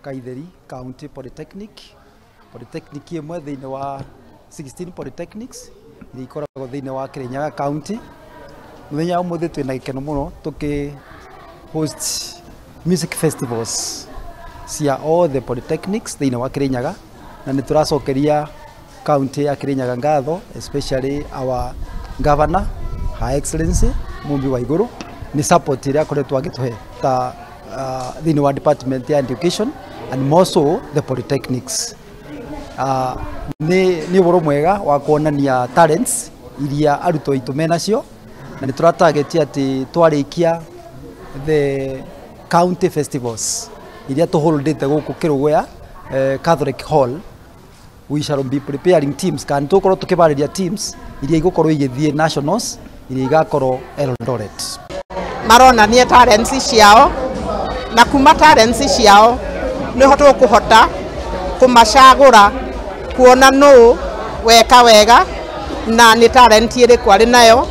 Kaitheri County Polytechnic imwe thiini wa 16 polytechnics iria ikoragwo thiini wa Kirinyaga County. Muthenya umuthi twina gikeno muno tuki host music festivals cia all the polytechnics thiini wa Kirinyaga, na ni turacokeria county ya Kirinyaga ngatho, especially our governor Her Excellency Mumbi wa Iguru ni support iria akoretwo agituhe ta thiini wa department ya education and more so the polytechnics. Ni uboro mwega wa kuonania talents iria arutwo itu menacio, na ni turatargetia ati twarikia the county festivals iria tuholdete guku Kerugoya Catholic Hall. We shall be preparing teams kan tukorwo tukibariria teams iria igukorwo igithie nationals iria igakorwo Eldoret. Maronania talents ciao na kuma talents ciao ni hoto kuhota kumacagura kuona no weka wega na ni talent iri kwari nayo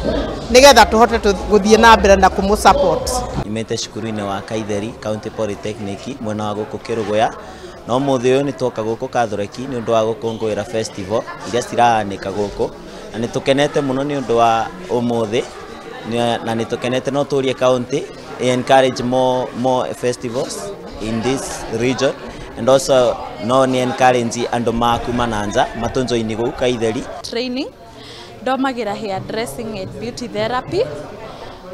nigetha tuhote guthie na mbere na kumu support. Imete cukuru-ini wa Kaitheri County Polytechnic mwena wa guku Kerugoya, no muthi uyu ni twoka guku Catholic ni undu wa gukungwira festival iria cirahanika guku, na ni tukenete muno ni undu wa umuthi, na ni tukenete no turie county encourage more festivals in this region, and also no ni encourage andu makuma nanja matunzo-ini guku Kaitheri. Training ndomagira hair dressing and beauty therapy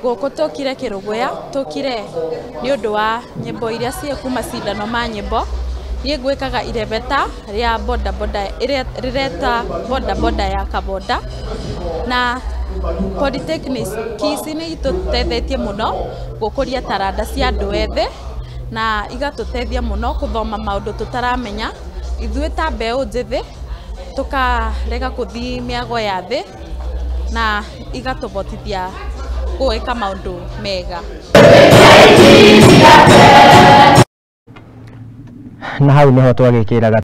guku tukire Kerugoya, tukire ni undu wa nyimbo iria cie kuma Macindano Ma Nyimbo. Ni gwikaga Irehete ria boda rireta boda ya kaboda, na polytechnics kisi ni itutethetie muno gukuria taranda cia andu ethe, na igatutethia muno kuthoma maundu tutaramenya ithuĩ ta mbeu njithi tukarega kuthii miago ya thi, na igatubotithia gwika maundu mega. Na hau niho twagikiraga